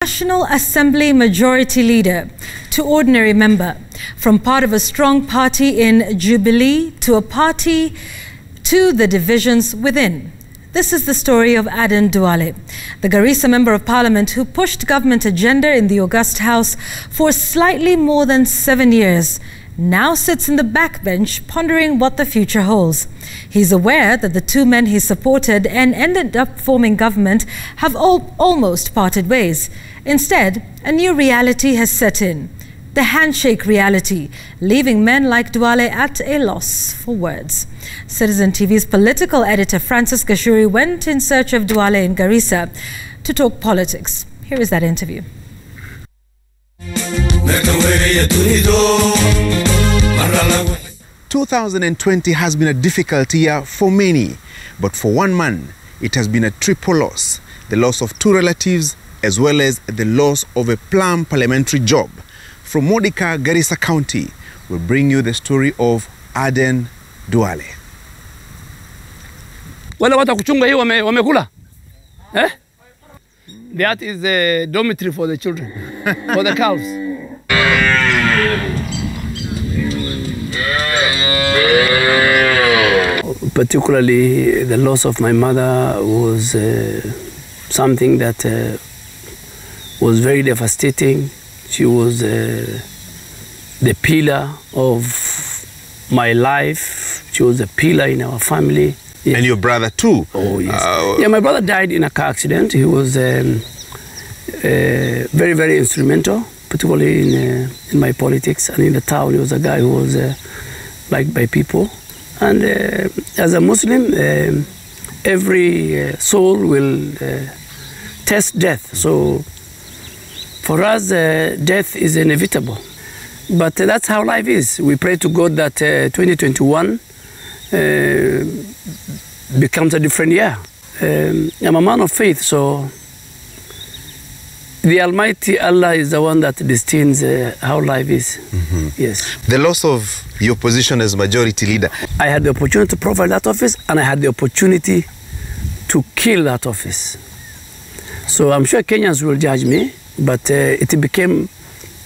National Assembly Majority Leader to ordinary member, from part of a strong party in Jubilee to a party to the divisions within. This is the story of Duale, the Garissa Member of Parliament who pushed government agenda in the August House for slightly more than 7 years. Now sits in the backbench pondering what the future holds. He's aware that the two men he supported and ended up forming government have almost parted ways. Instead, a new reality has set in. The handshake reality, leaving men like Duale at a loss for words. Citizen TV's political editor Francis Gashuri went in search of Duale in Garissa to talk politics. Here is that interview. 2020 has been a difficult year for many, but for one man, it has been a triple loss. The loss of two relatives, as well as the loss of a plum parliamentary job. From Modika, Garissa County, we'll bring you the story of Duale. Wale wata kuchunga hii wamekula? Eh? That is the dormitory for the children, for the cows. Particularly, the loss of my mother was something that was very devastating. She was the pillar of my life. She was a pillar in our family. Yes. And your brother too? Oh, yes. Yeah, my brother died in a car accident. He was very, very instrumental, particularly in my politics and in the town. He was a guy who was liked by people. And as a Muslim, every soul will test death. So for us, death is inevitable. But that's how life is. We pray to God that 2021 becomes a different year. I'm a man of faith, so the Almighty Allah is the one that destines how life is. Mm-hmm. Yes. The loss of your position as majority leader. I had the opportunity to provide that office, and I had the opportunity to kill that office. So I'm sure Kenyans will judge me, but it became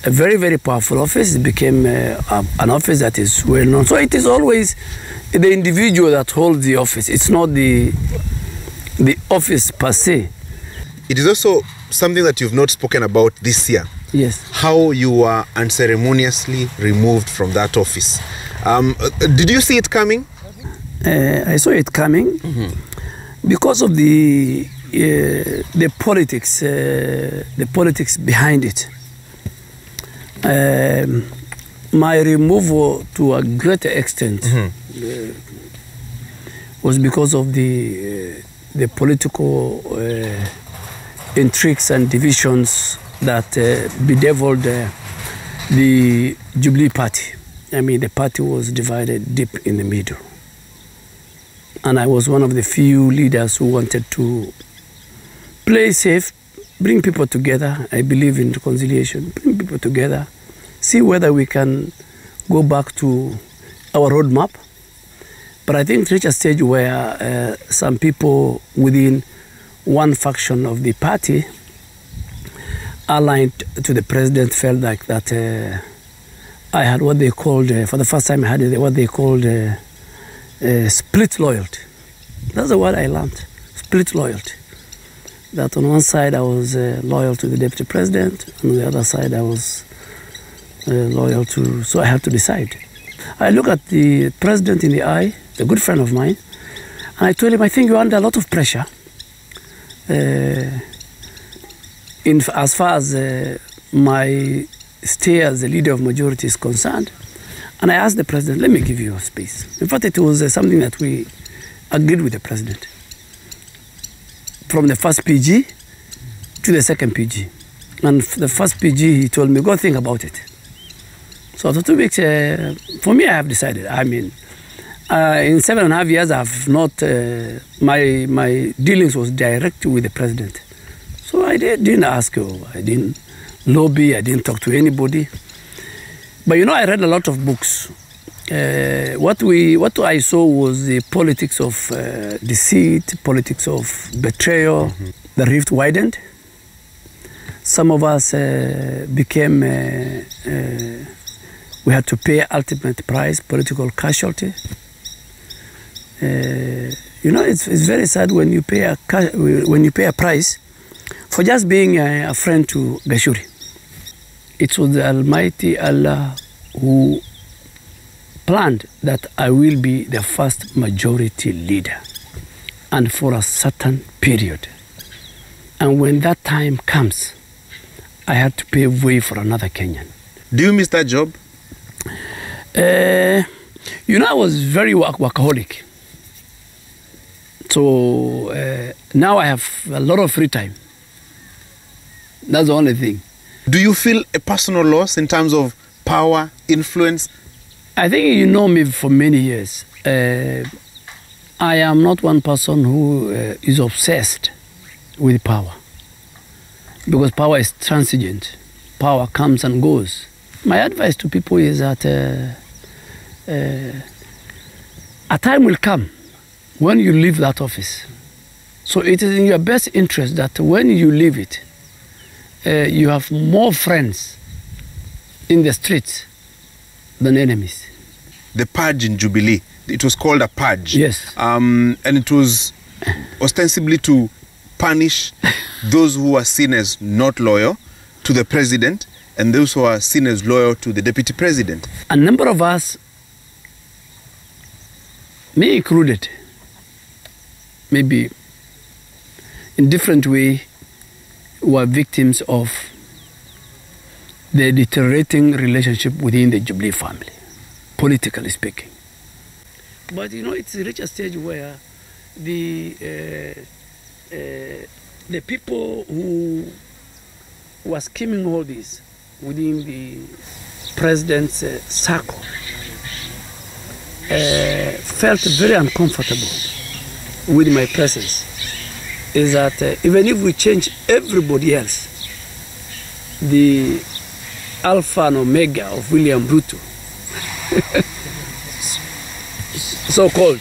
a very, very powerful office. It became an office that is well known. So it is always the individual that holds the office. It's not the office per se. It is also something that you've not spoken about this year. Yes. How you were unceremoniously removed from that office. Did you see it coming? I saw it coming because of the politics behind it. My removal to a greater extent was because of the political intrigues and divisions that bedeviled the Jubilee party. I mean, the party was divided deep in the middle. And I was one of the few leaders who wanted to play safe, bring people together. I believe in reconciliation. Bring people together, see whether we can go back to our roadmap. But I think reach a stage where some people within one faction of the party aligned to the president felt like that I had what they called, for the first time I had what they called split loyalty. That's the word I learned, split loyalty. That on one side I was loyal to the deputy president, and on the other side I was loyal to, so I had to decide. I look at the president in the eye, a good friend of mine, and I told him, I think you're under a lot of pressure as far as my stay as the leader of majority is concerned. And I asked the president, let me give you a space. In fact, it was something that we agreed with the president. From the first PG to the second PG. And the first PG, he told me, go think about it. So after 2 weeks, for me, I have decided. I mean, in 7.5 years, I have not, my dealings was direct with the president. So I didn't ask you, I didn't lobby, I didn't talk to anybody. But you know, I read a lot of books. What I saw was the politics of deceit, politics of betrayal. The rift widened. Some of us became, we had to pay ultimate price, political casualty. You know, it's very sad when you pay a price for just being a friend to Gashuri. It was the Almighty Allah who planned that I will be the first majority leader, and for a certain period. And when that time comes, I had to pave way for another Kenyan. Do you miss that job? You know, I was very workaholic. So now I have a lot of free time. That's the only thing. Do you feel a personal loss in terms of power, influence? I think you know me for many years. I am not one person who is obsessed with power, because power is transient. Power comes and goes. My advice to people is that a time will come when you leave that office. So it is in your best interest that when you leave it, you have more friends in the streets than enemies. The purge in Jubilee, it was called a purge. Yes. And it was ostensibly to punish those who are seen as not loyal to the president and those who are seen as loyal to the deputy president. A number of us, me included, maybe in different way, were victims of the deteriorating relationship within the Jubilee family, politically speaking. But you know, it's reached a stage where the people who were scheming all this within the president's circle felt very uncomfortable with my presence. Is that even if we change everybody else, the alpha and omega of William Ruto, so-called,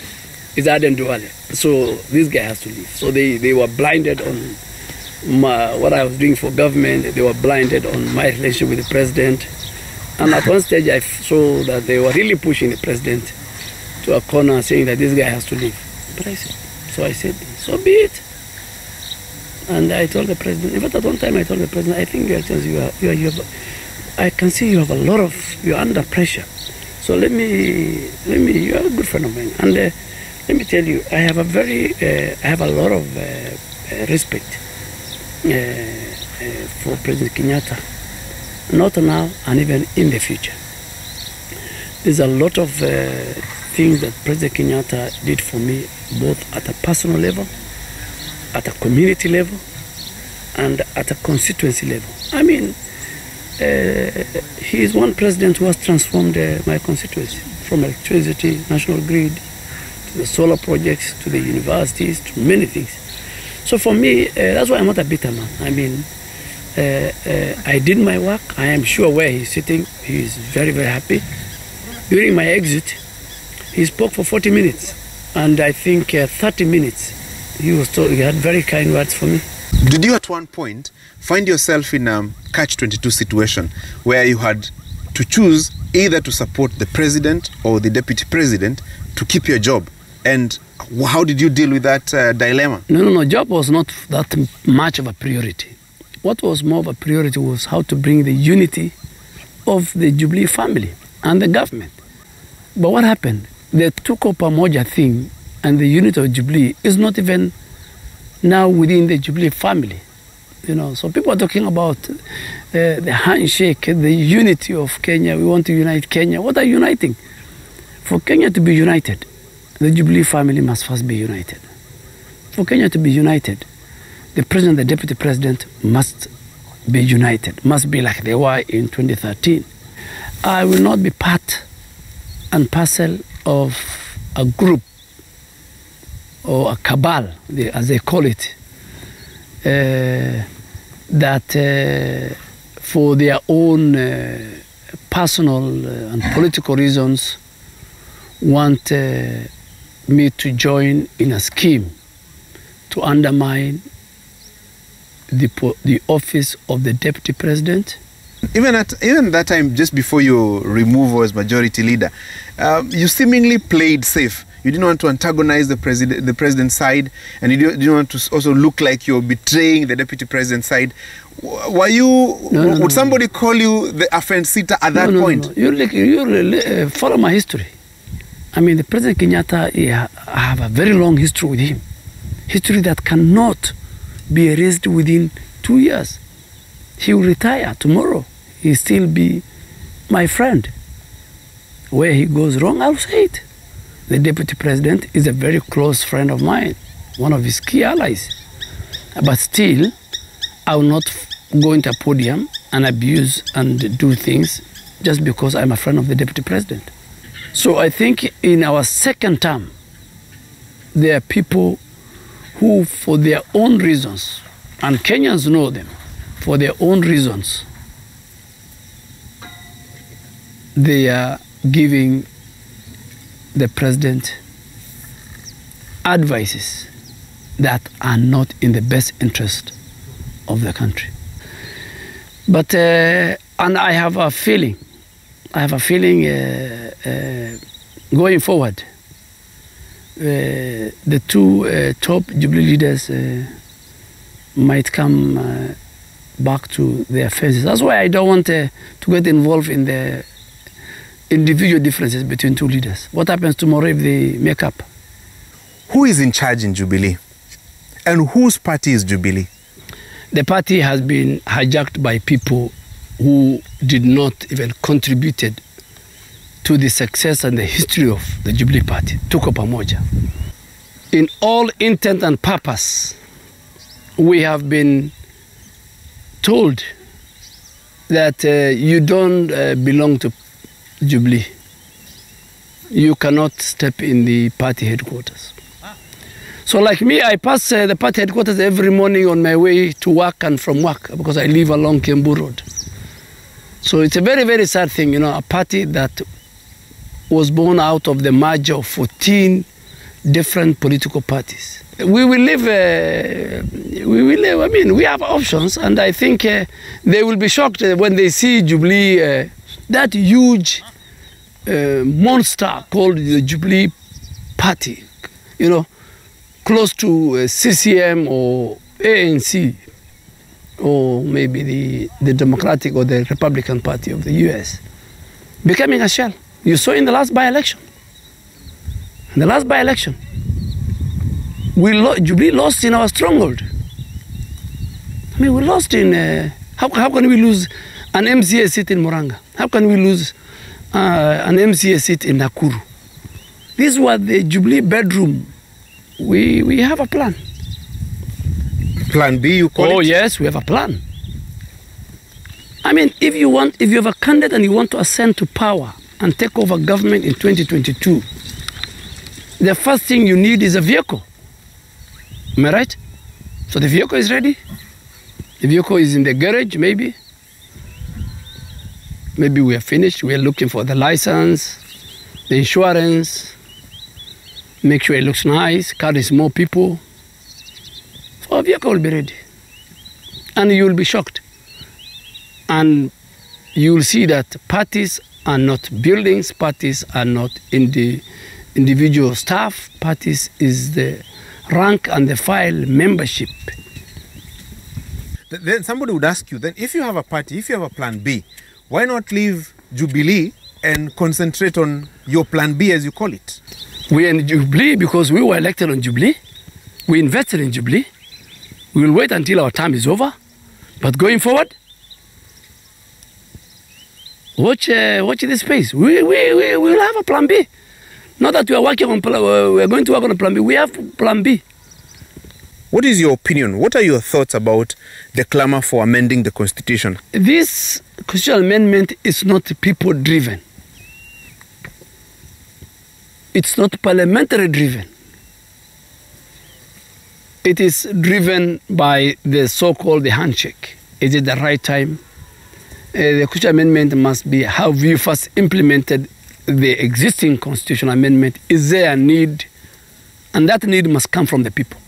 is Duale. So this guy has to leave. So they were blinded on what I was doing for government. They were blinded on my relationship with the president. And at one stage I saw that they were really pushing the president to a corner, saying that this guy has to leave. But I said, so be it. And I told the president, in fact, at one time I told the president, I think, Your Excellency, I can see you have a lot of, you're under pressure. So let me, you are a good friend of mine. And let me tell you, I have a lot of respect for President Kenyatta, not now and even in the future. There's a lot of things that President Kenyatta did for me, both at a personal level, at a community level, and at a constituency level. I mean, he is one president who has transformed my constituency, from electricity, national grid, to the solar projects, to the universities, to many things. So for me, that's why I'm not a bitter man. I mean, I did my work. I am sure where he's sitting, he is very, very happy. During my exit, he spoke for 40 minutes, and I think 30 minutes he had very kind words for me. Did you at one point find yourself in a catch-22 situation where you had to choose either to support the president or the deputy president to keep your job? And how did you deal with that dilemma? No, job was not that much of a priority. What was more of a priority was how to bring the unity of the Jubilee family and the government. But what happened? They took up a Moja thing, and the unity of Jubilee is not even now within the Jubilee family. You know, so people are talking about the handshake, the unity of Kenya. We want to unite Kenya. What are uniting? For Kenya to be united, the Jubilee family must first be united. For Kenya to be united, the president and the deputy president must be united, must be like they were in 2013. I will not be part and parcel of a group or a cabal, as they call it, that for their own personal and political reasons want me to join in a scheme to undermine the office of the deputy president. Even that time, just before your removal as majority leader, you seemingly played safe. You didn't want to antagonize the president's side, and you didn't want to also look like you're betraying the deputy president's side. Were you? Would somebody call you the offensive at that point? No. You follow my history. I mean, the President Kenyatta, I have a very long history with him. History that cannot be erased within 2 years. He will retire tomorrow. He'll still be my friend. Where he goes wrong, I'll say it. The deputy president is a very close friend of mine, one of his key allies. But still, I will not go into a podium and abuse and do things just because I'm a friend of the deputy president. So I think in our second term, there are people who, for their own reasons, and Kenyans know them, for their own reasons, they are giving the president advices that are not in the best interest of the country. But, and I have a feeling, going forward, the two top Jubilee leaders might come back to their fences. That's why I don't want to get involved in the individual differences between two leaders. What happens tomorrow if they make up? Who is in charge in Jubilee? And whose party is Jubilee? The party has been hijacked by people who did not even contributed to the success and the history of the Jubilee party, Tuko Pamoja. In all intent and purpose, we have been told that you don't belong to Jubilee. You cannot step in the party headquarters. So like me, I pass the party headquarters every morning on my way to work and from work because I live along Kembu Road. So it's a very, very sad thing, you know, a party that was born out of the merger of 14 different political parties. We will live, I mean, we have options, and I think they will be shocked when they see Jubilee, that huge monster called the Jubilee Party, you know, close to CCM or ANC, or maybe the Democratic or the Republican Party of the US, becoming a shell. You saw in the last by-election. In the last by-election, Jubilee lost in our stronghold. I mean, we lost in, how can we lose an MCA seat in Muranga? How can we lose an MCA seat in Nakuru? This was the Jubilee bedroom. We have a plan. Plan B, you call it? Oh, yes, we have a plan. I mean, if you have a candidate and you want to ascend to power and take over government in 2022, the first thing you need is a vehicle. Am I right? So the vehicle is ready. The vehicle is in the garage, maybe. Maybe we are finished. We are looking for the license, the insurance, make sure it looks nice, carries more people. So a vehicle will be ready. And you will be shocked. And you will see that parties are not buildings, parties are not in the individual staff, parties is the rank and the file membership. Then somebody would ask you, then if you have a party, if you have a plan B, why not leave Jubilee and concentrate on your plan B, as you call it? We are in Jubilee because we were elected on Jubilee. We invested in Jubilee. We will wait until our term is over. But going forward, watch this space. We will have a plan B. Not that we are working on we are going to work on a plan B. We have plan B. What is your opinion? What are your thoughts about the clamor for amending the constitution? This constitutional amendment is not people-driven. It's not parliamentary-driven. It is driven by the so-called handshake. Is it the right time? The constitutional amendment must be how we first implemented the existing constitutional amendment. Is there a need? And that need must come from the people.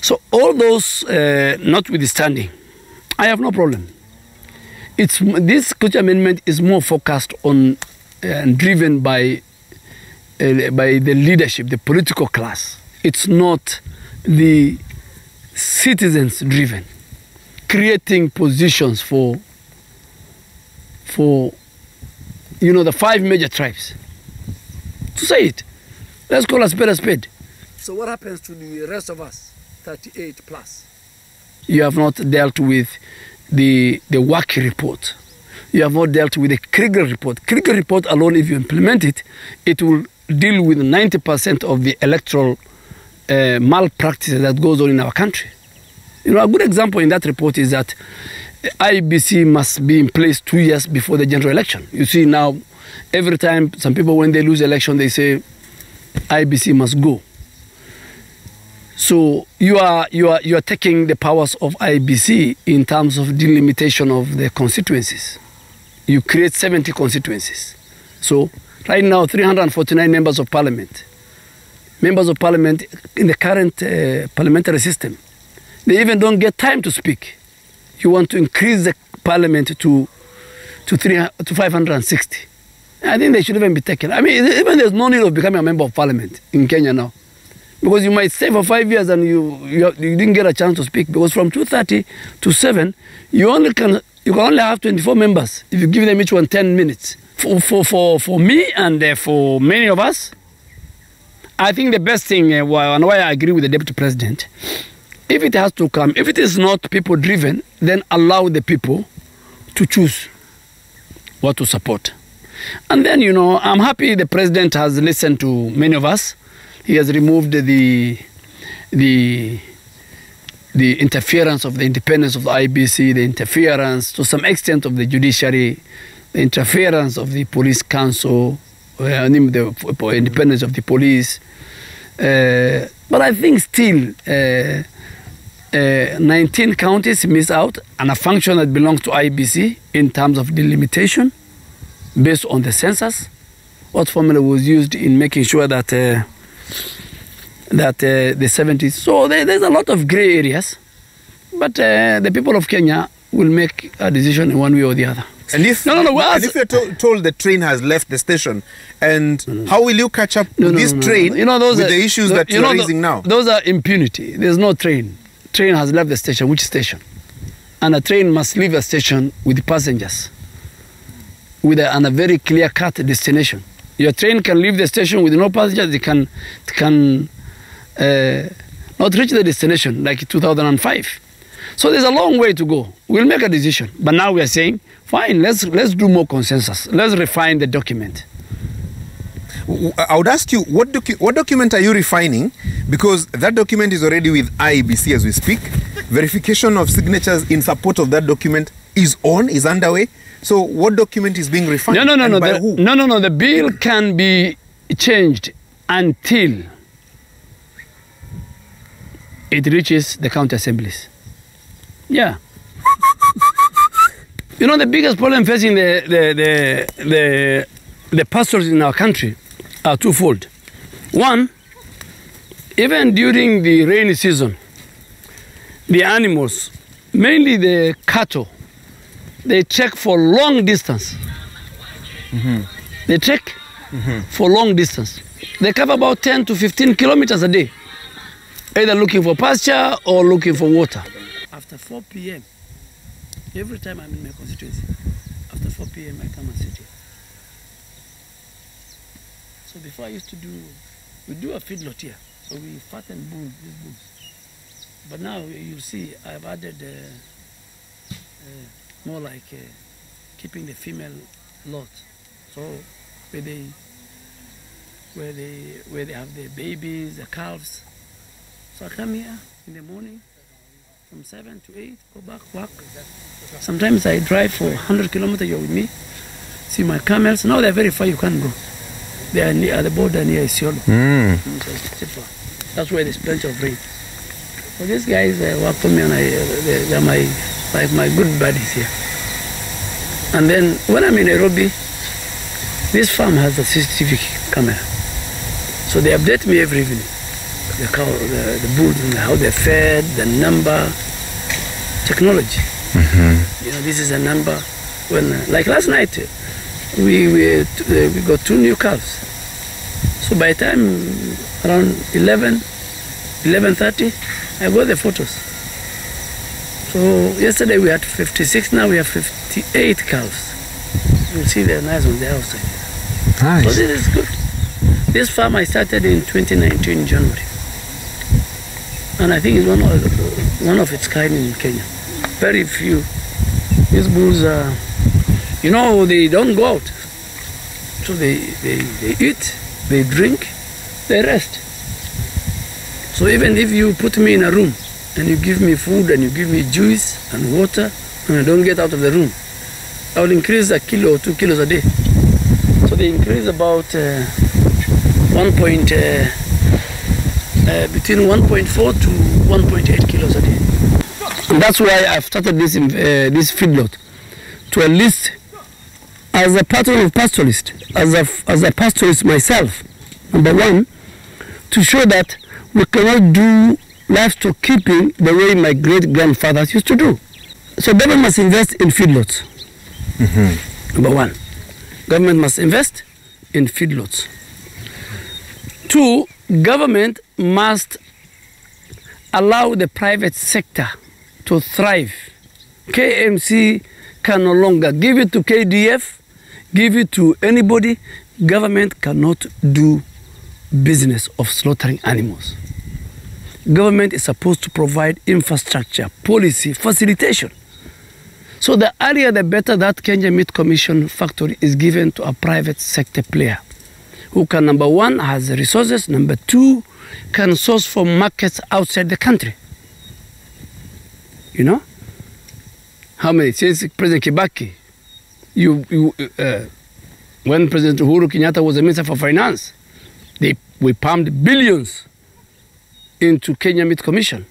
So all those notwithstanding, I have no problem. This Constitution amendment is more focused on and driven by the leadership, the political class. It's not the citizens driven, creating positions for the 5 major tribes. To say it, let's call a spade a spade. So what happens to the rest of us, 38 plus? You have not dealt with the WACI report. You have not dealt with the Krieger report. Krieger report alone, if you implement it, it will deal with 90% of the electoral malpractice that goes on in our country. You know, a good example in that report is that IBC must be in place 2 years before the general election. You see now, every time some people, when they lose election, they say IBC must go. So you are taking the powers of IBC in terms of delimitation of the constituencies. You create 70 constituencies. So right now, 349 members of parliament. Members of parliament in the current parliamentary system, they even don't get time to speak. You want to increase the parliament to 560. I think they should even be taken. I mean, even there's no need of becoming a member of parliament in Kenya now. Because you might stay for 5 years and you didn't get a chance to speak. Because from 2:30 to 7, you can only have 24 members if you give them each one 10 minutes. For me and for many of us, I think the best thing, and why I agree with the Deputy President, if it has to come, if it is not people-driven, then allow the people to choose what to support. And then, you know, I'm happy the President has listened to many of us. He has removed the interference of the independence of the IBC, the interference to some extent of the judiciary, the interference of the police council, the independence of the police. But I think still 19 counties miss out on a function that belongs to IBC in terms of delimitation based on the census. What formula was used in making sure that the 70s. So there's a lot of gray areas, but the people of Kenya will make a decision in one way or the other. And if if you're told the train has left the station, and how will you catch up with this train with the issues that you're raising now? Those are impunity. There's no train. Train has left the station. Which station? And a train must leave a station with passengers, with a very clear-cut destination. Your train can leave the station with no passengers. They can not reach the destination like 2005. So there's a long way to go. We'll make a decision. But now we are saying, fine, let's do more consensus. Let's refine the document. I would ask you, what document are you refining? Because that document is already with IEBC as we speak. Verification of signatures in support of that document is underway. So what document is being refined? No. By who? No. The bill can be changed until it reaches the county assemblies. Yeah. You know, the biggest problem facing the pastors in our country are twofold. One, even during the rainy season, the animals, mainly the cattle, they trek for long distance. They trek for long distance. They cover about 10 to 15 kilometers a day, either looking for pasture or looking for water. After 4 p.m., every time I'm in my constituency, after 4 p.m. I come and sit here. So before I used to we do a feedlot here. So we fatten these bulls. But now you see I've added more like keeping the female lot. So where they have the babies, the calves. So I come here in the morning from 7 to 8, go back, walk. Sometimes I drive for 100 kilometers, you're with me. See my camels, now they're very far, you can't go. They are near the border near Isiolo. That's why there's plenty of rain. So these guys work for me and they're my good buddies here. And then when I'm in Nairobi, this farm has a CCTV camera. So they update me every evening. the cow, the bulls, how they're fed, the number, technology. You know, this is a number. When, like last night, we got 2 new calves. So by the time around 11:30, I got the photos. So yesterday we had 56, now we have 58 calves. You see they're nice on the outside. Nice. So this is good. This farm I started in 2019 January. And I think it's one of its kind in Kenya. Very few. These bulls are, you know, they don't go out. So they eat, they drink, they rest. So even if you put me in a room and you give me food and you give me juice and water and I don't get out of the room, I will increase a kilo or 2 kilos a day. So they increase about between 1.4 to 1.8 kilos a day. And that's why I've started this feedlot, to enlist as a patron of pastoralist, as a pastoralist myself, number one, to show that we cannot do livestock keeping the way my great-grandfathers used to do. So government must invest in feedlots. Number one, government must invest in feedlots. 2, government must allow the private sector to thrive. KMC can no longer give it to KDF, give it to anybody. Government cannot do business of slaughtering animals. Government is supposed to provide infrastructure, policy, facilitation. So the earlier the better that Kenya Meat Commission factory is given to a private sector player who can, number one, has the resources, number 2, can source from markets outside the country. You know? How many? Since President Kibaki, when President Uhuru Kenyatta was the Minister for Finance, we pumped billions into Kenya Meat Commission.